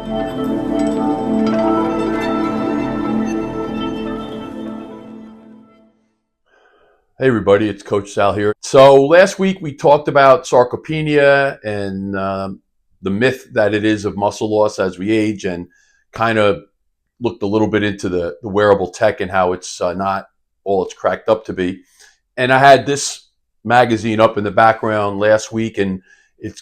Hey everybody, it's Coach Sal here. So last week we talked about sarcopenia and the myth that it is of muscle loss as we age, and kind of looked a little bit into the wearable tech and how it's not all it's cracked up to be. And I had this magazine up in the background last week, and it's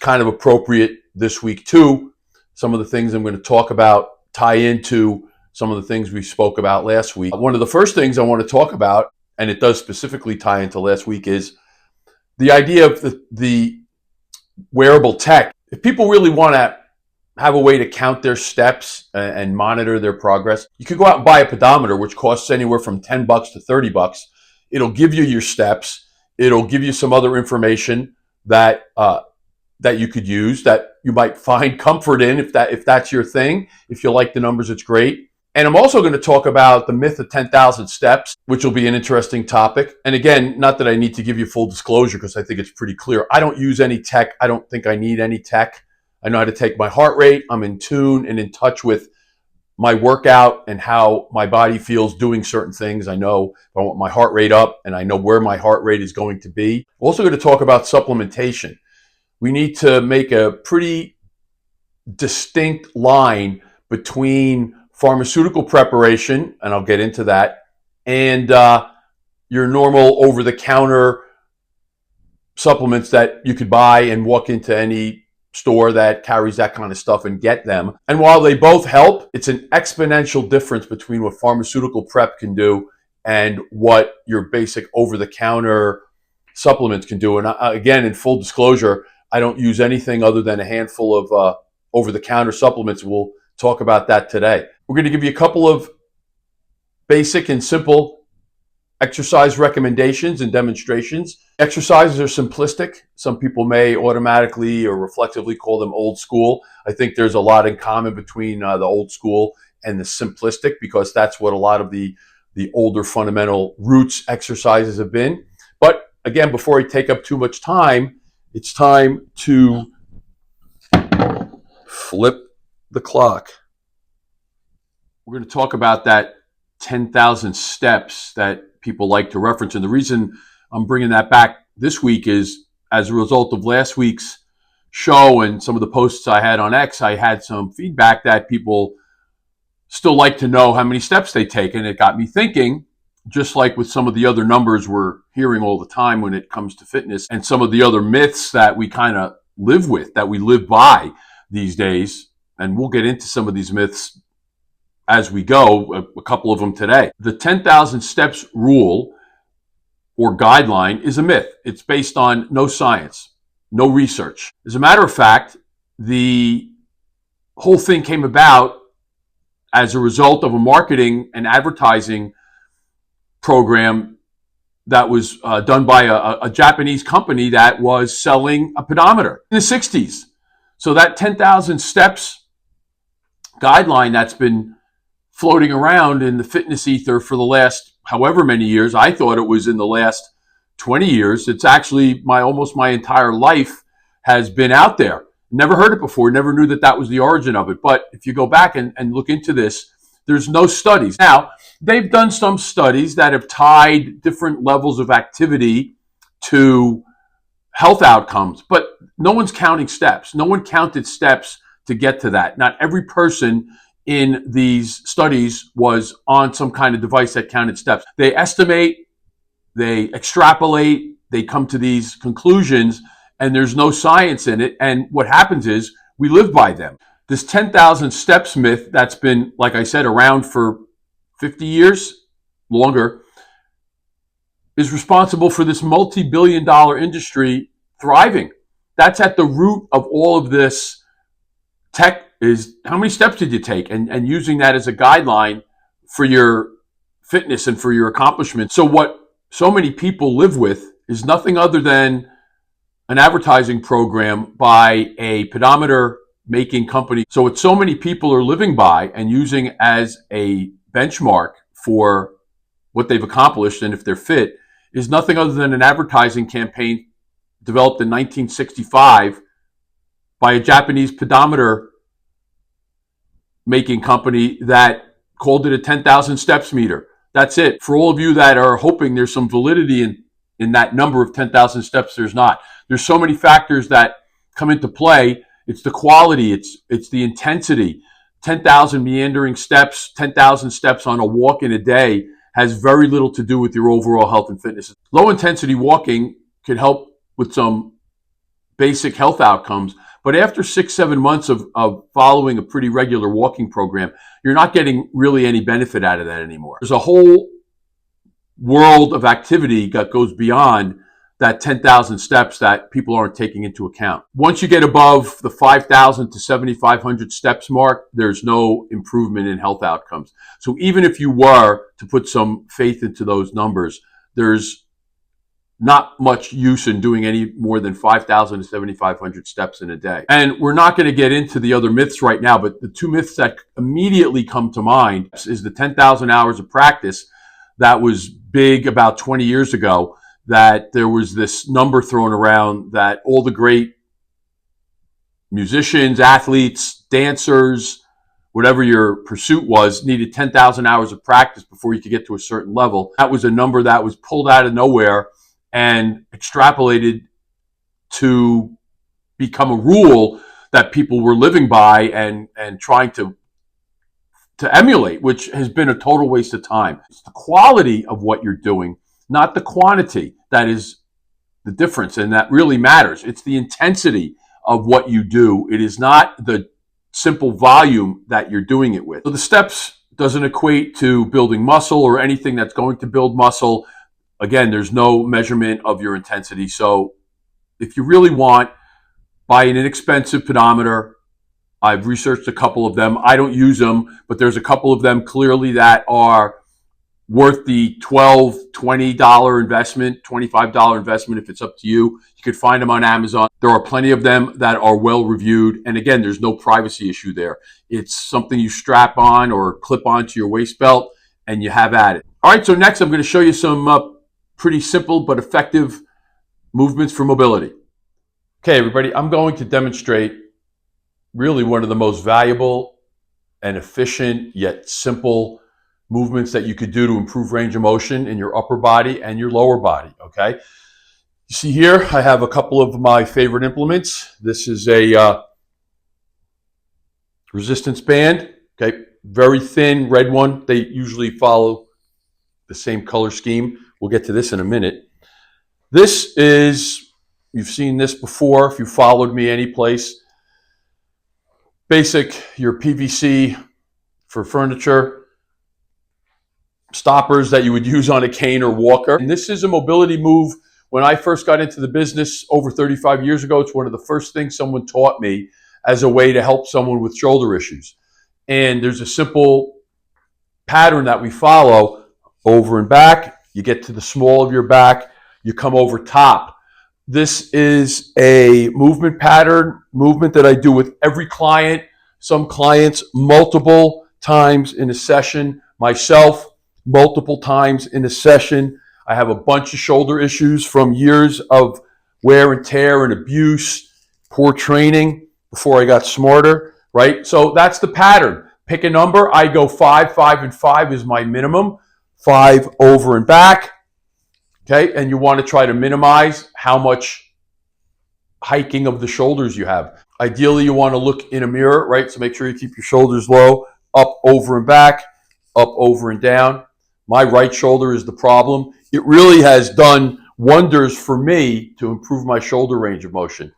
kind of appropriate this week too. Some of the things I'm going to talk about tie into some of the things we spoke about last week. One of the first things I want to talk about, and it does specifically tie into last week, is the idea of the wearable tech. If people really want to have a way to count their steps and monitor their progress, you could go out and buy a pedometer, which costs anywhere from $10 to $30. It'll give you your steps. It'll give you some other information that you could use, that you might find comfort in if that's your thing. If you like the numbers, it's great. And I'm also going to talk about the myth of 10,000 steps, which will be an interesting topic. And again, not that I need to give you full disclosure because I think it's pretty clear. I don't use any tech. I don't think I need any tech. I know how to take my heart rate. I'm in tune and in touch with my workout and how my body feels doing certain things. I know if I want my heart rate up, and I know where my heart rate is going to be. We're also going to talk about supplementation. We need to make a pretty distinct line between pharmaceutical preparation, and I'll get into that, and your normal over-the-counter supplements that you could buy and walk into any store that carries that kind of stuff and get them. And while they both help, it's an exponential difference between what pharmaceutical prep can do and what your basic over-the-counter supplements can do. And again, in full disclosure, I don't use anything other than a handful of over-the-counter supplements. We'll talk about that today. We're going to give you a couple of basic and simple exercise recommendations and demonstrations. Exercises are simplistic. Some people may automatically or reflexively call them old school. I think there's a lot in common between the old school and the simplistic, because that's what a lot of the older fundamental roots exercises have been. But again, before I take up too much time, it's time to flip the clock. We're going to talk about that 10,000 steps that people like to reference. And the reason I'm bringing that back this week is as a result of last week's show and some of the posts I had on X, I had some feedback that people still like to know how many steps they take. And it got me thinking, just like with some of the other numbers we're hearing all the time when it comes to fitness, and some of the other myths that we kind of live with, that we live by these days. And we'll get into some of these myths as we go, a couple of them today. The 10,000 steps rule or guideline is a myth. It's based on no science, no research. As a matter of fact, the whole thing came about as a result of a marketing and advertising program that was done by a Japanese company that was selling a pedometer in the 60s. So that 10,000 steps guideline that's been floating around in the fitness ether for the last however many years. I thought it was in the last 20 years. It's actually almost my entire life has been out there. Never heard it before, never knew that was the origin of it. But if you go back and look into this, there's no studies. Now, they've done some studies that have tied different levels of activity to health outcomes, but no one's counting steps. No one counted steps to get to that. Not every person in these studies was on some kind of device that counted steps. They estimate, they extrapolate, they come to these conclusions, and there's no science in it. And what happens is we live by them. This 10,000 steps myth that's been, like I said, around for 50 years, longer, is responsible for this multi-billion-dollar industry thriving. That's at the root of all of this tech, is how many steps did you take, and using that as a guideline for your fitness and for your accomplishment. So what so many people live with is nothing other than an advertising program by a pedometer making company. So what so many people are living by and using as a benchmark for what they've accomplished and if they're fit is nothing other than an advertising campaign developed in 1965 by a Japanese pedometer making company that called it a 10,000 steps meter. That's it. For all of you that are hoping there's some validity in that number of 10,000 steps, there's not. There's so many factors that come into play. It's the quality, it's the intensity. 10,000 meandering steps, 10,000 steps on a walk in a day has very little to do with your overall health and fitness. Low intensity walking can help with some basic health outcomes, but after 6-7 months of following a pretty regular walking program, you're not getting really any benefit out of that anymore. There's a whole world of activity that goes beyond that 10,000 steps that people aren't taking into account. Once you get above the 5,000 to 7,500 steps mark, there's no improvement in health outcomes. So even if you were to put some faith into those numbers, there's not much use in doing any more than 5,000 to 7,500 steps in a day. And we're not going to get into the other myths right now, but the two myths that immediately come to mind is the 10,000 hours of practice that was big about 20 years ago, that there was this number thrown around that all the great musicians, athletes, dancers, whatever your pursuit was, needed 10,000 hours of practice before you could get to a certain level. That was a number that was pulled out of nowhere and extrapolated to become a rule that people were living by and trying to emulate, which has been a total waste of time. It's the quality of what you're doing, not the quantity, that is the difference, and that really matters. It's the intensity of what you do. It is not the simple volume that you're doing it with. So the steps doesn't equate to building muscle or anything that's going to build muscle. Again, there's no measurement of your intensity. So if you really want, buy an inexpensive pedometer. I've researched a couple of them. I don't use them, but there's a couple of them clearly that are worth the $12, $20 investment, $25 investment if it's up to you. You could find them on Amazon. There are plenty of them that are well reviewed. And again, there's no privacy issue there. It's something you strap on or clip onto your waist belt and you have at it. All right, so next I'm going to show you some pretty simple but effective movements for mobility. Okay, everybody, I'm going to demonstrate really one of the most valuable and efficient yet simple movements that you could do to improve range of motion in your upper body and your lower body, okay? You see here, I have a couple of my favorite implements. This is a resistance band, okay? Very thin red one. They usually follow the same color scheme. We'll get to this in a minute. This is, you've seen this before if you followed me any place. Basic, your PVC for furniture, stoppers that you would use on a cane or walker. And this is a mobility move. When I first got into the business over 35 years ago, it's one of the first things someone taught me as a way to help someone with shoulder issues. And there's a simple pattern that we follow: over and back, you get to the small of your back, you come over top. This is a movement that I do with every client, some clients multiple times in a session, myself multiple times in a session. I have a bunch of shoulder issues from years of wear and tear and abuse, poor training before I got smarter, right? So that's the pattern. Pick a number. I go 5, 5, and 5 is my minimum. 5 over and back, okay? And you want to try to minimize how much hiking of the shoulders you have. Ideally, you want to look in a mirror, right? So make sure you keep your shoulders low, up, over, and back, up, over, and down. My right shoulder is the problem. It really has done wonders for me to improve my shoulder range of motion.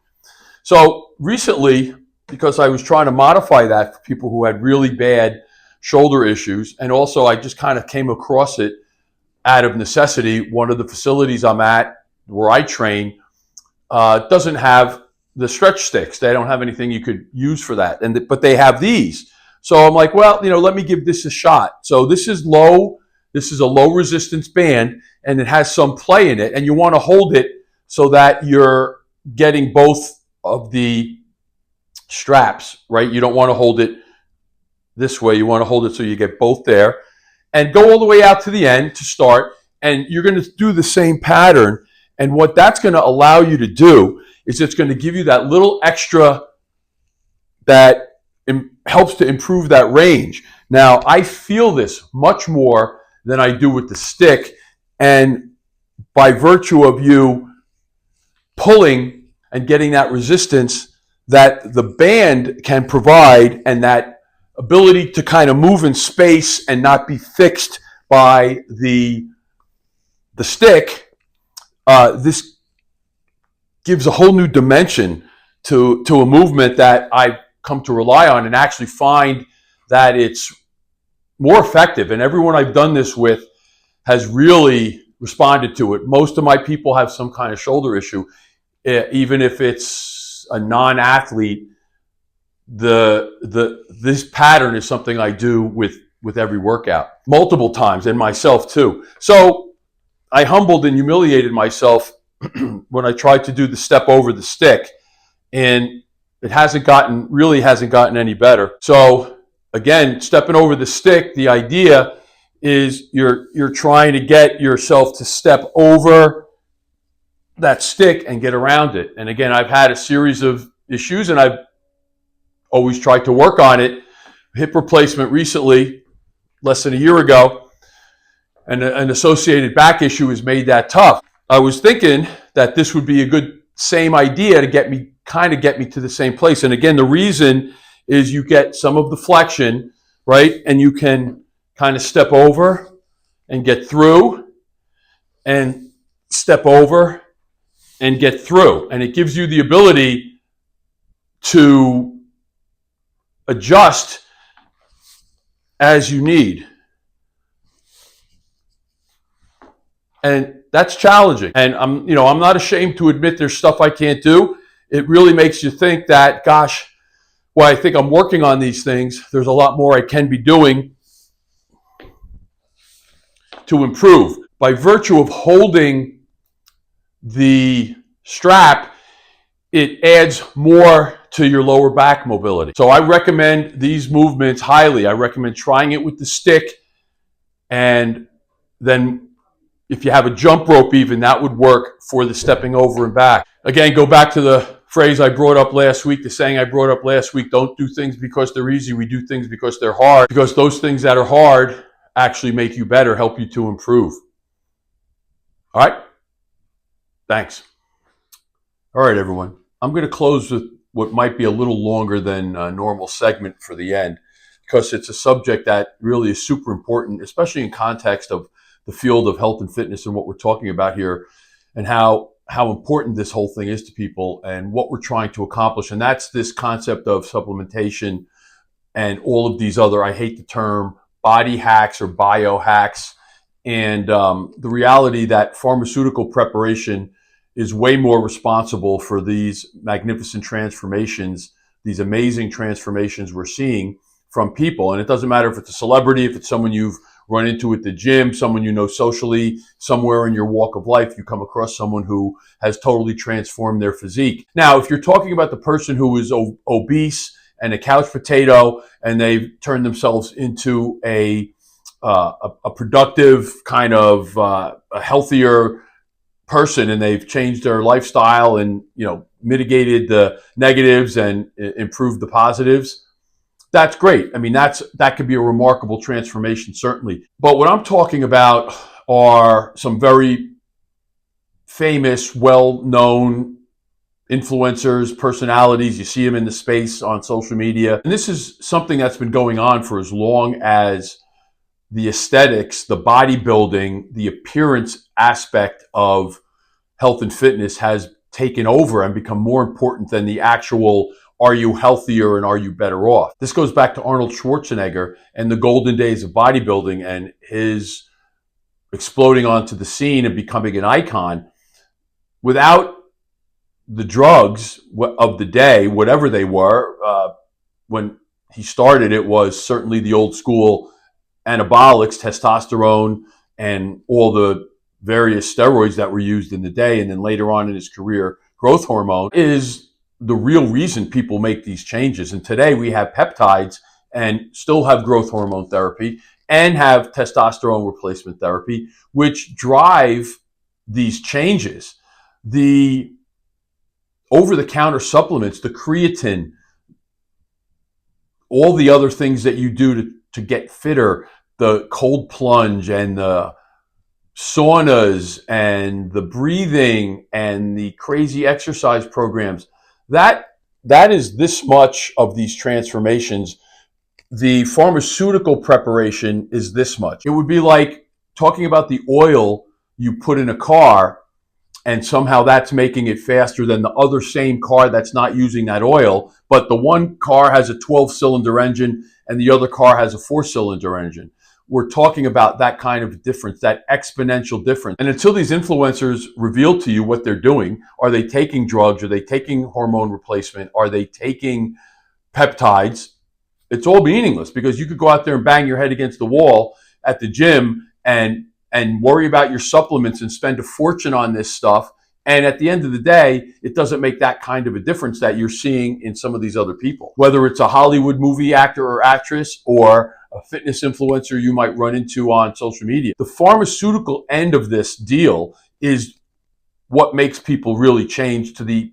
So recently, because I was trying to modify that for people who had really bad shoulder issues, and also I just kind of came across it out of necessity. One of the facilities I'm at, where I train, doesn't have the stretch sticks. They don't have anything you could use for that, but they have these. So I'm like, well, let me give this a shot. So this is low. This is a low resistance band, and it has some play in it, and you want to hold it so that you're getting both of the straps, right? You don't want to hold it this way. You want to hold it so you get both there, and go all the way out to the end to start, and you're going to do the same pattern. And what that's going to allow you to do is it's going to give you that little extra that helps to improve that range. Now, I feel this much more than I do with the stick. And by virtue of you pulling and getting that resistance that the band can provide, and that ability to kind of move in space and not be fixed by the stick, this gives a whole new dimension to a movement that I've come to rely on, and actually find that it's more effective. And everyone I've done this with has really responded to it. Most of my people have some kind of shoulder issue. Even if it's a non-athlete, this pattern is something I do with every workout multiple times, and myself too. So I humbled and humiliated myself when I tried to do the step over the stick, and it really hasn't gotten any better. So again, stepping over the stick, the idea is you're trying to get yourself to step over that stick and get around it. And again, I've had a series of issues, and I've always tried to work on it. Hip replacement recently, less than a year ago, and an associated back issue has made that tough. I was thinking that this would be a good same idea to get me to the same place. And again, the reason is you get some of the flexion, right? And you can kind of step over and get through, and step over and get through. And it gives you the ability to adjust as you need. And that's challenging. And I'm not ashamed to admit there's stuff I can't do. It really makes you think that, gosh, well, I think I'm working on these things. There's a lot more I can be doing to improve. By virtue of holding the strap, it adds more to your lower back mobility. So I recommend these movements highly. I recommend trying it with the stick, and then if you have a jump rope even, that would work for the stepping over and back. Again, go back to the phrase I brought up last week, the saying I brought up last week: don't do things because they're easy, we do things because they're hard, because those things that are hard actually make you better, help you to improve. All right? Thanks. All right, everyone. I'm going to close with what might be a little longer than a normal segment for the end, because it's a subject that really is super important, especially in context of the field of health and fitness and what we're talking about here, and how important this whole thing is to people and what we're trying to accomplish. And that's this concept of supplementation and all of these other, I hate the term, body hacks or biohacks. And the reality that pharmaceutical preparation is way more responsible for these magnificent transformations, these amazing transformations we're seeing from people. And it doesn't matter if it's a celebrity, if it's someone you've run into at the gym, someone you know socially, somewhere in your walk of life, you come across someone who has totally transformed their physique. Now, if you're talking about the person who is obese and a couch potato, and they've turned themselves into a productive kind of a healthier person, and they've changed their lifestyle and mitigated the negatives and improved the positives, that's great. I mean, that could be a remarkable transformation, certainly. But what I'm talking about are some very famous, well-known influencers, personalities. You see them in the space on social media. And this is something that's been going on for as long as the aesthetics, the bodybuilding, the appearance aspect of health and fitness has taken over and become more important than the actual, are you healthier and are you better off? This goes back to Arnold Schwarzenegger and the golden days of bodybuilding and his exploding onto the scene and becoming an icon. Without the drugs of the day, whatever they were, when he started, it was certainly the old school anabolics, testosterone, and all the various steroids that were used in the day. And then later on in his career, growth hormone is the real reason people make these changes. And today we have peptides and still have growth hormone therapy and have testosterone replacement therapy, which drive these changes. The over-the-counter supplements, the creatine, all the other things that you do to get fitter, the cold plunge and the saunas and the breathing and the crazy exercise programs, that is this much of these transformations. The pharmaceutical preparation is this much. It would be like talking about the oil you put in a car, and somehow that's making it faster than the other same car that's not using that oil, but the one car has a 12-cylinder engine and the other car has a 4-cylinder engine. We're talking about that kind of difference, that exponential difference. And until these influencers reveal to you what they're doing, are they taking drugs? Are they taking hormone replacement? Are they taking peptides? It's all meaningless, because you could go out there and bang your head against the wall at the gym and worry about your supplements and spend a fortune on this stuff. And at the end of the day, it doesn't make that kind of a difference that you're seeing in some of these other people. Whether it's a Hollywood movie actor or actress or a fitness influencer you might run into on social media, the pharmaceutical end of this deal is what makes people really change to the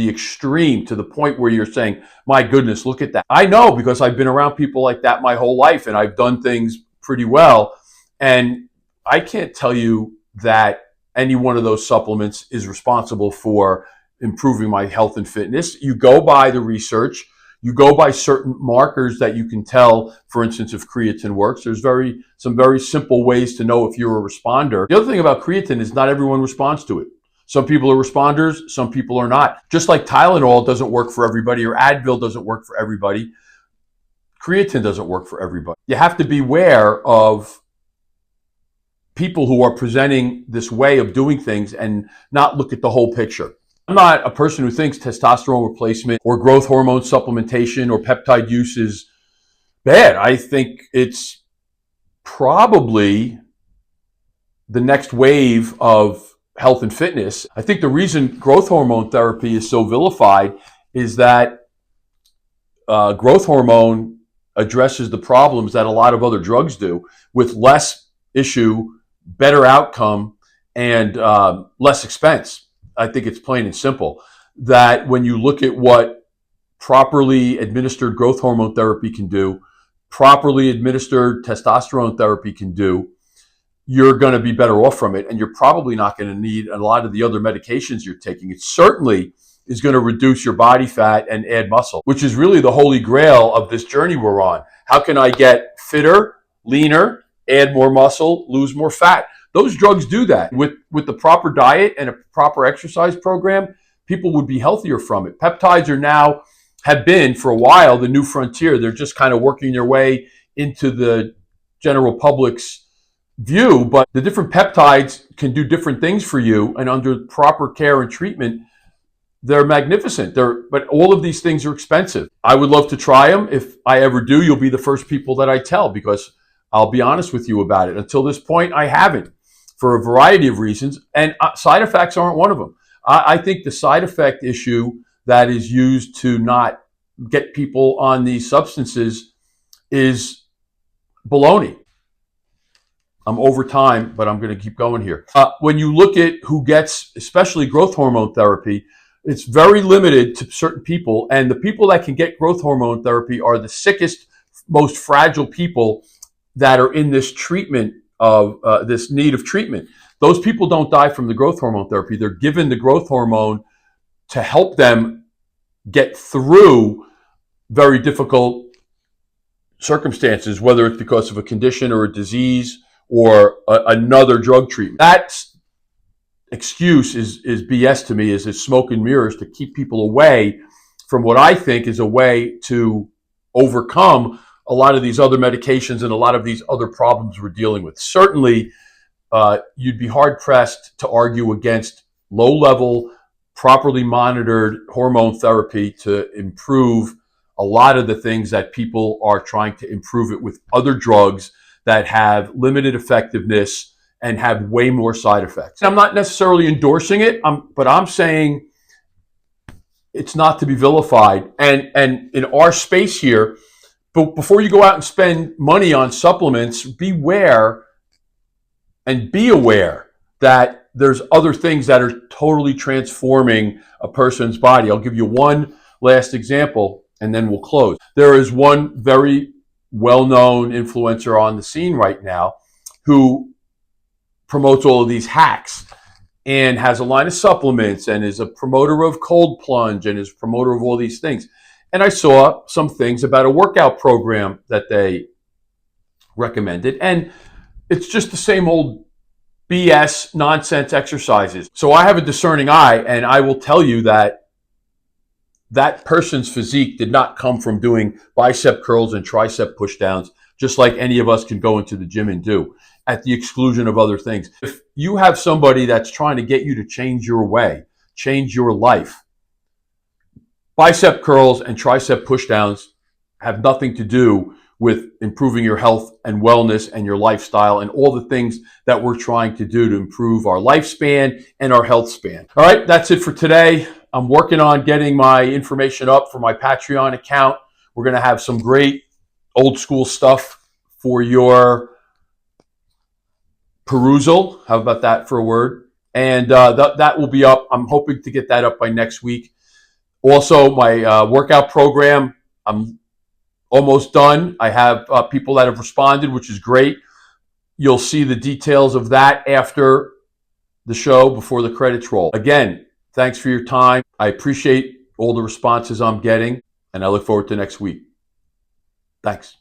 extreme, to the point where you're saying, my goodness, look at that. I know, because I've been around people like that my whole life, and I've done things pretty well. And I can't tell you that any one of those supplements is responsible for improving my health and fitness. You go by the research, you go by certain markers that you can tell, for instance, if creatine works. There's some very simple ways to know if you're a responder. The other thing about creatine is not everyone responds to it. Some people are responders, some people are not. Just like Tylenol doesn't work for everybody, or Advil doesn't work for everybody, creatine doesn't work for everybody. You have to beware of people who are presenting this way of doing things and not look at the whole picture. I'm not a person who thinks testosterone replacement or growth hormone supplementation or peptide use is bad. I think it's probably the next wave of health and fitness. I think the reason growth hormone therapy is so vilified is that growth hormone addresses the problems that a lot of other drugs do with less issue, better outcome, and less expense. I think it's plain and simple that when you look at what properly administered growth hormone therapy can do, properly administered testosterone therapy can do, you're going to be better off from it, and you're probably not going to need a lot of the other medications you're taking. It certainly is going to reduce your body fat and add muscle, which is really the holy grail of this journey we're on. How can I get fitter, leaner, add more muscle, lose more fat? Those drugs do that. With the proper diet and a proper exercise program, people would be healthier from it. Peptides have been for a while the new frontier. They're just kind of working their way into the general public's view, but the different peptides can do different things for you, and under proper care and treatment, they're magnificent. But all of these things are expensive. I would love to try them. If I ever do, you'll be the first people that I tell, because I'll be honest with you about it. Until this point, I haven't, for a variety of reasons, and side effects aren't one of them. I think the side effect issue that is used to not get people on these substances is baloney. I'm over time, but I'm going to keep going here. When you look at who gets, especially growth hormone therapy, it's very limited to certain people. And the people that can get growth hormone therapy are the sickest, most fragile people that are in this treatment of this need of treatment. Those people don't die from the growth hormone therapy. They're given the growth hormone to help them get through very difficult circumstances, whether it's because of a condition or a disease or another drug treatment. That excuse is BS to me, is smoke and mirrors to keep people away from what I think is a way to overcome a lot of these other medications and a lot of these other problems we're dealing with. Certainly, you'd be hard-pressed to argue against low-level, properly monitored hormone therapy to improve a lot of the things that people are trying to improve it with other drugs that have limited effectiveness and have way more side effects. I'm not necessarily endorsing it, but I'm saying it's not to be vilified. And in our space here, but before you go out and spend money on supplements, beware and be aware that there's other things that are totally transforming a person's body. I'll give you one last example. and then we'll close. There is one very well-known influencer on the scene right now who promotes all of these hacks and has a line of supplements and is a promoter of cold plunge and is a promoter of all these things. And I saw some things about a workout program that they recommended, and it's just the same old BS nonsense exercises. So I have a discerning eye, and I will tell you that that person's physique did not come from doing bicep curls and tricep pushdowns, just like any of us can go into the gym and do, at the exclusion of other things. If you have somebody that's trying to get you to change your way, change your life, bicep curls and tricep pushdowns have nothing to do with improving your health and wellness and your lifestyle and all the things that we're trying to do to improve our lifespan and our health span. All right, that's it for today. I'm working on getting my information up for my Patreon account. We're going to have some great old school stuff for your perusal. How about that for a word? And that will be up. I'm hoping to get that up by next week. Also, my workout program, I'm almost done. I have people that have responded, which is great. You'll see the details of that after the show, before the credits roll. Again, thanks for your time. I appreciate all the responses I'm getting, and I look forward to next week. Thanks.